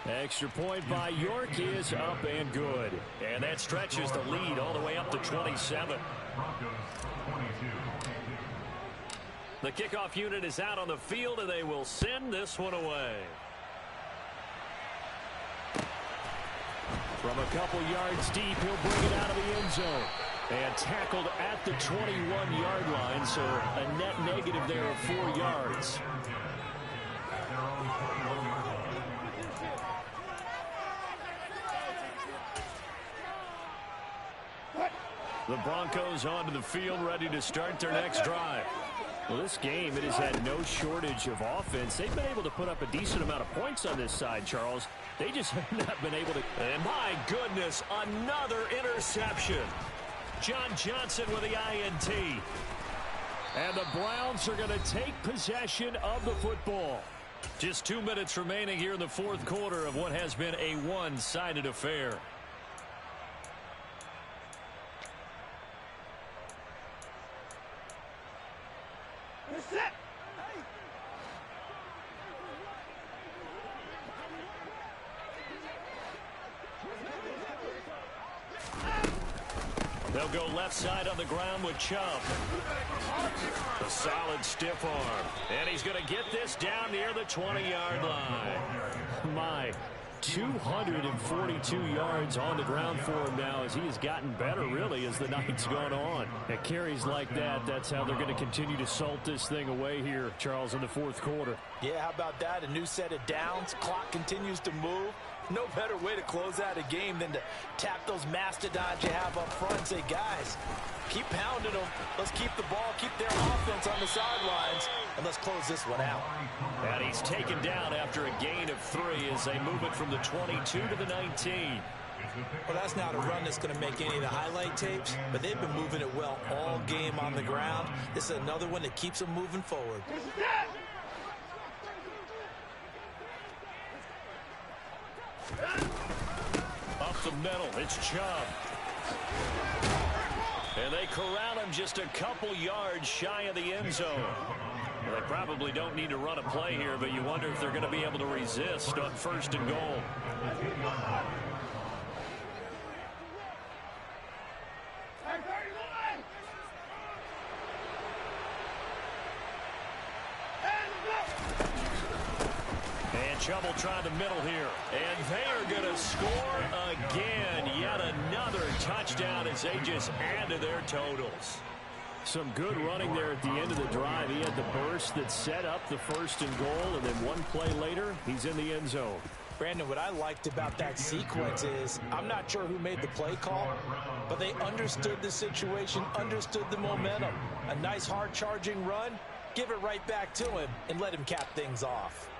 Extra point by York is up and good. And that stretches the lead all the way up to 27. The kickoff unit is out on the field, and they will send this one away. From a couple yards deep, he'll bring it out of the end zone. And tackled at the 21-yard line, so a net negative there of 4 yards. The Broncos onto the field, ready to start their next drive. Well, this game, it has had no shortage of offense. They've been able to put up a decent amount of points on this side, Charles. They just have not been able to. And my goodness, another interception. John Johnson with the INT. And the Browns are going to take possession of the football. Just 2 minutes remaining here in the 4th quarter of what has been a one-sided affair. They'll go left side on the ground with Chubb. A solid stiff arm. And he's going to get this down near the 20-yard line. My 242 yards on the ground for him now as he has gotten better, really, as the night's gone on. At carries like that, that's how they're going to continue to salt this thing away here, Charles, in the 4th quarter. Yeah, how about that? A new set of downs. Clock continues to move. No better way to close out a game than to tap those mastodons you have up front and say, guys, keep pounding them. Let's keep the ball, keep their offense on the sidelines, and let's close this one out. And he's taken down after a gain of 3 as they move it from the 22 to the 19. Well, that's not a run that's going to make any of the highlight tapes, but they've been moving it well all game on the ground. This is another one that keeps them moving forward. Up the middle, it's Chubb. And they corral him just a couple yards shy of the end zone. They probably don't need to run a play here, but you wonder if they're going to be able to resist on 1st and goal. And trouble trying to middle here. And they are going to score again. Yet another touchdown as they just add to their totals. Some good running there at the end of the drive. He had the burst that set up the 1st and goal, and then one play later, he's in the end zone. Brandon, what I liked about that sequence is I'm not sure who made the play call, but they understood the situation, understood the momentum. A nice hard-charging run, give it right back to him, and let him cap things off.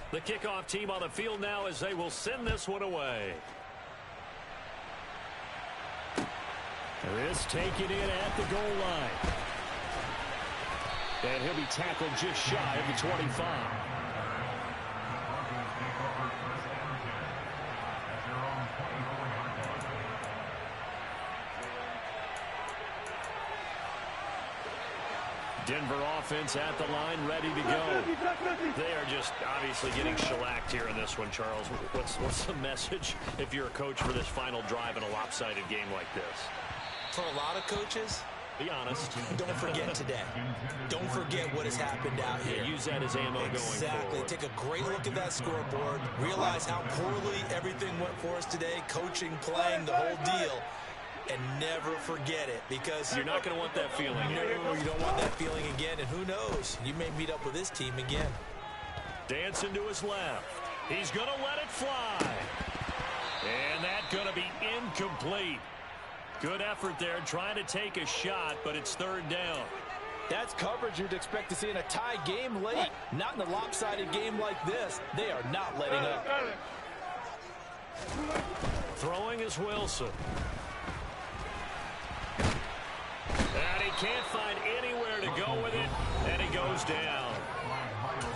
The kickoff team on the field now as they will send this one away. This taken in at the goal line. And he'll be tackled just shy of the 25. Denver offense at the line, ready to go. They are just obviously getting shellacked here in this one, Charles. What's the message if you're a coach for this final drive in a lopsided game like this? For a lot of coaches, be honest. Don't forget today. Don't forget what has happened out here. Yeah, use that as ammo going forward. Exactly. Take a great look at that scoreboard. Realize how poorly everything went for us today. Coaching, playing, the whole deal. And never forget it, because you're not going to want that feeling. No, you don't want that feeling again. And who knows? You may meet up with this team again. Dancing to his left. He's going to let it fly. And that's going to be incomplete. Good effort there, trying to take a shot, but it's 3rd down. That's coverage you'd expect to see in a tie game late. Not in a lopsided game like this. They are not letting up. Throwing is Wilson. And he can't find anywhere to go with it, and he goes down.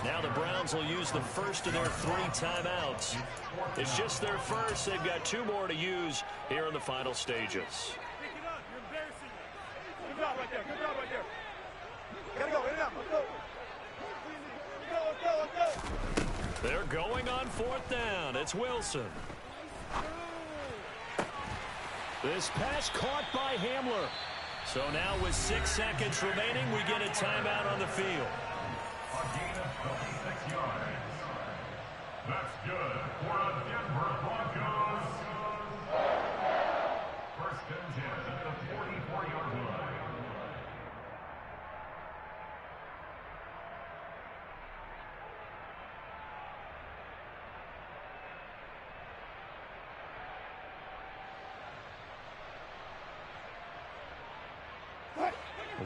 Now the Browns will use the first of their 3 timeouts. It's just their first. They've got 2 more to use here in the final stages. Pick it up. You're embarrassing me. Good job right there. Good job right there. Gotta go. Hit it up. Let's go. They're going on 4th down. It's Wilson. This pass caught by Hamler. So now with 6 seconds remaining, we get a timeout on the field. A gain of 26 yards. That's good for a Denver Broncos. 1st and 10 at the 44-yard line.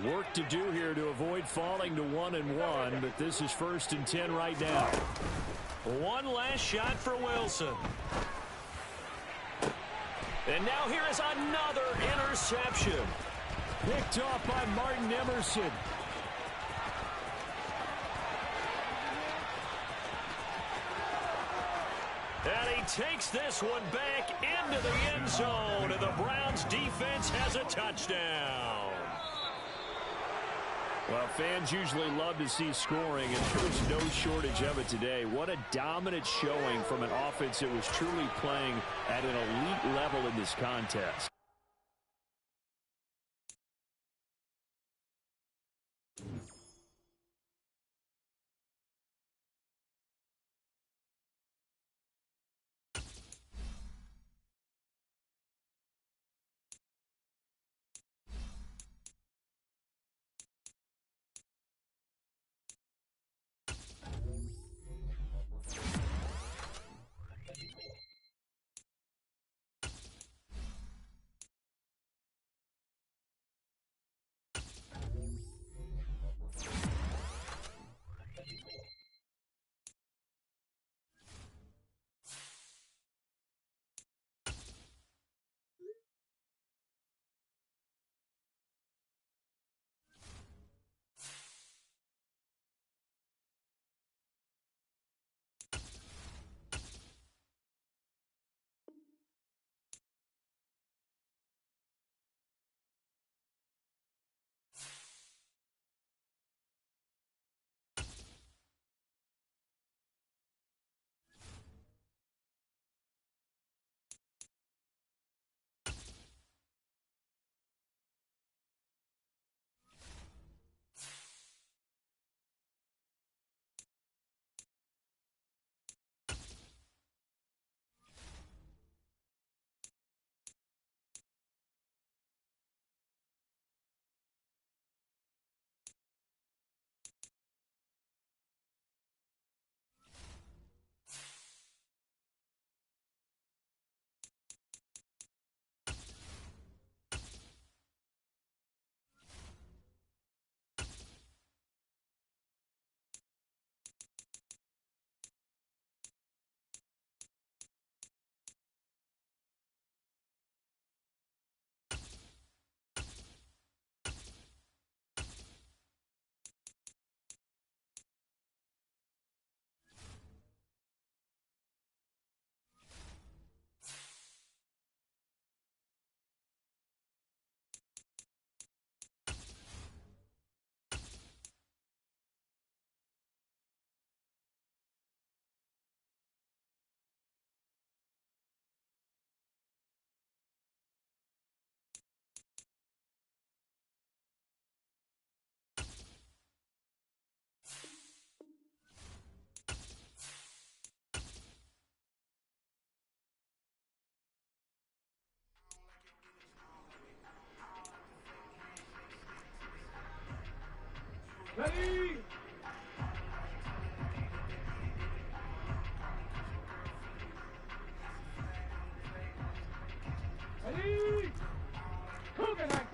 Work to do here to avoid falling to 1-1, but this is 1st and 10 right now. One last shot for Wilson. And now here is another interception. Picked off by Martin Emerson. And he takes this one back into the end zone, and the Browns defense has a touchdown. Well, fans usually love to see scoring, and there's no shortage of it today. What a dominant showing from an offense that was truly playing at an elite level in this contest. Ready? Ready? Cougar night.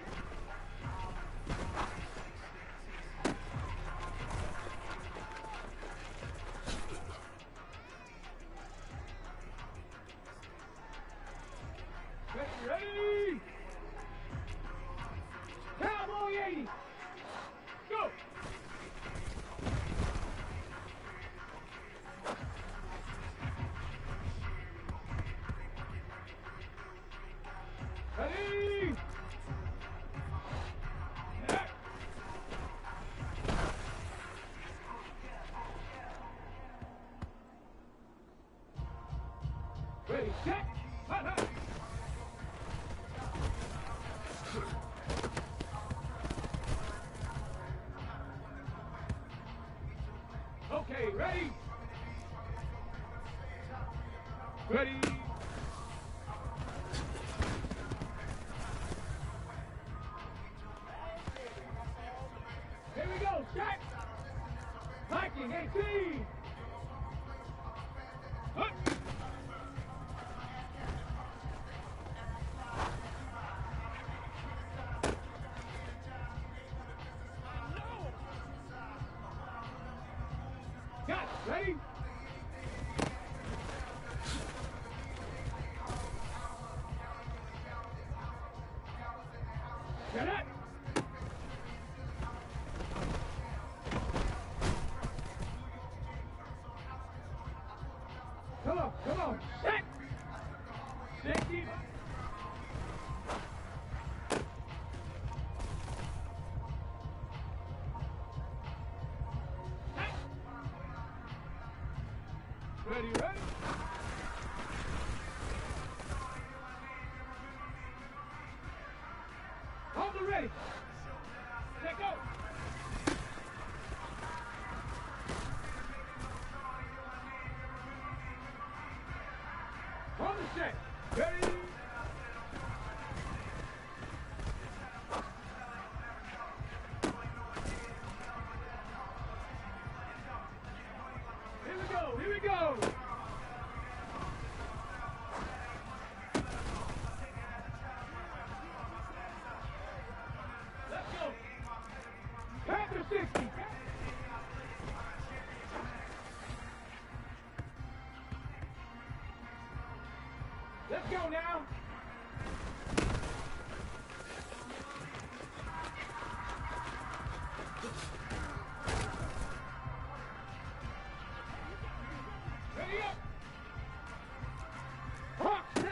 Ready? Cowboy 80. Go. Ready? Yeah. Ready, set, hot, hot. Okay, ready? Ready? Here we go, set! Hiking 18! Hup. Got it, ready? Get it! Come on, set! 60. Set. Ready, ready? Hold it ready. Let go. Hold the set. Ready? Here we go, here we go. Let's go. Panther 60. Let's go now. Ready up. Hawk 7.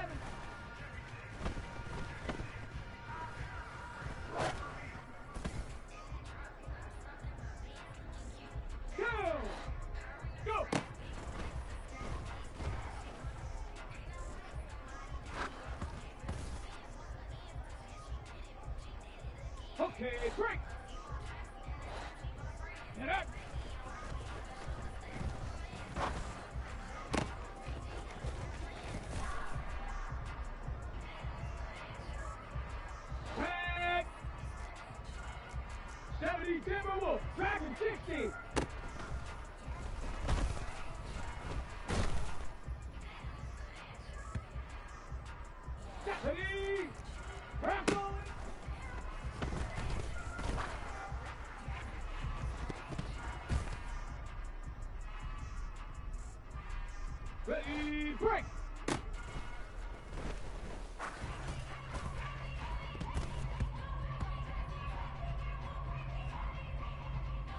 Go. Go. Okay, break. Get up. Red. 70 Timberwolf. Dragon 60. Ready. Raffle. Ready, break!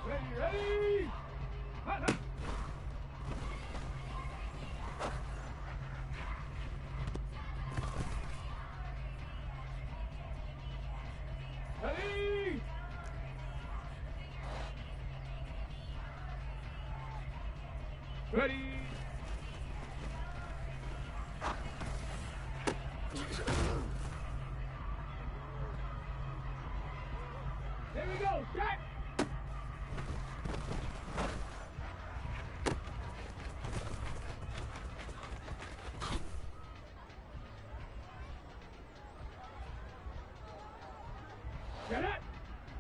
Ready, ready! Hot, hot! Ready! Ready! Here we go, set! Get it!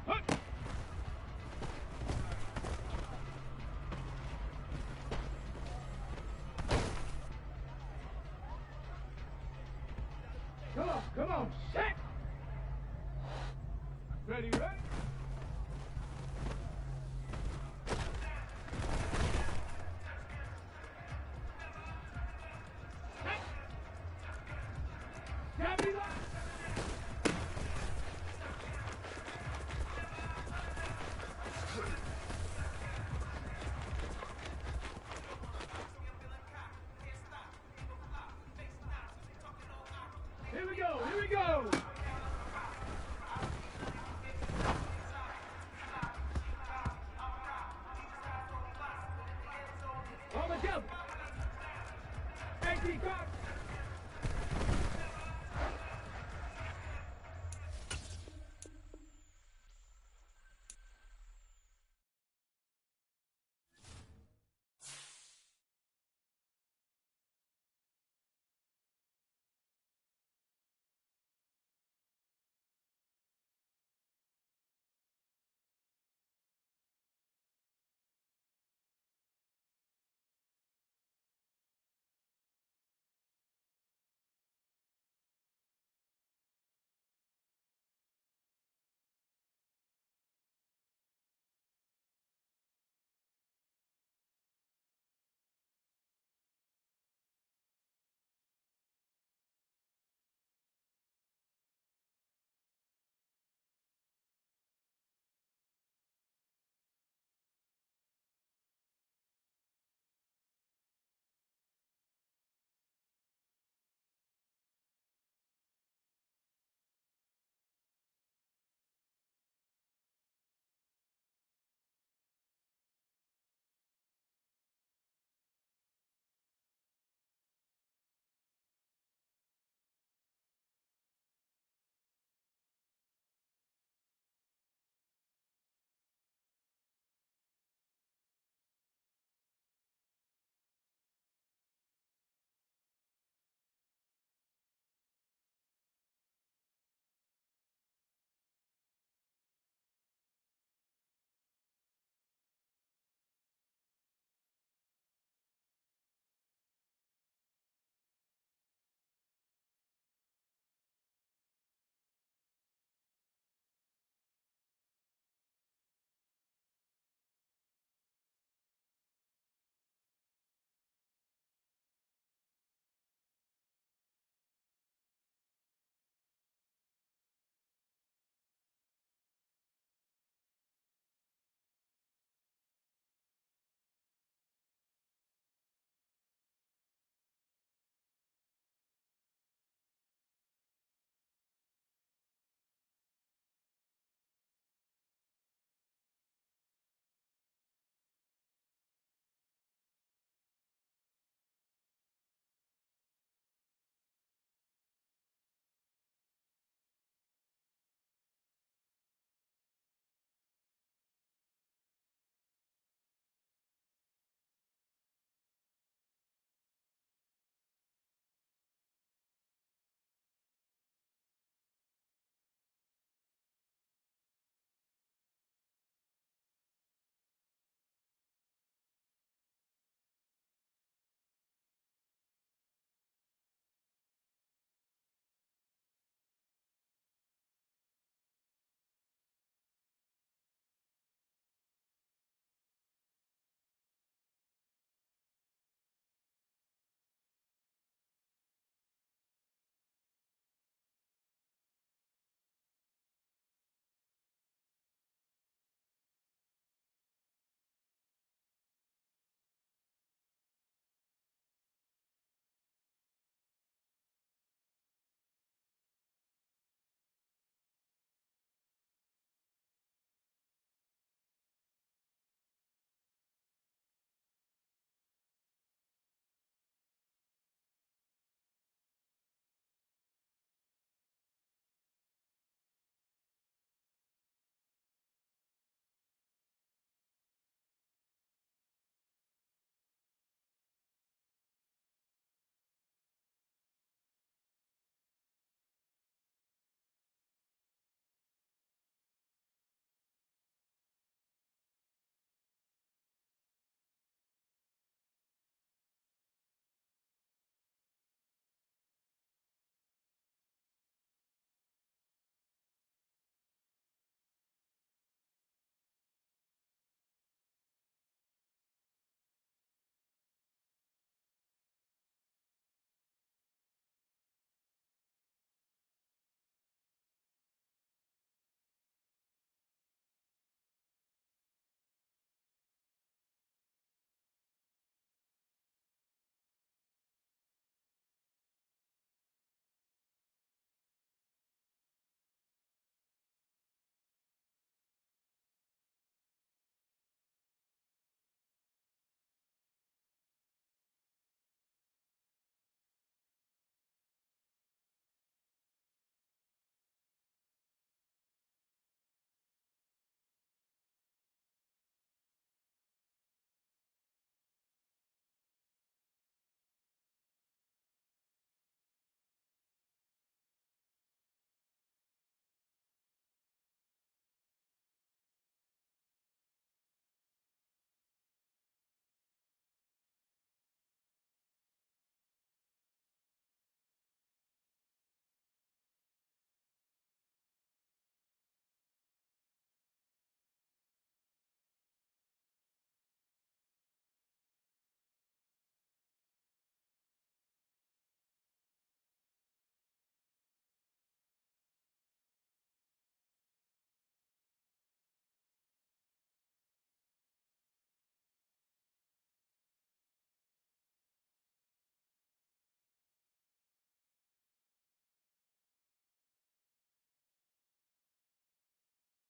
Hook! go. Set. Ready, ready. Gabby, here we go, here we go.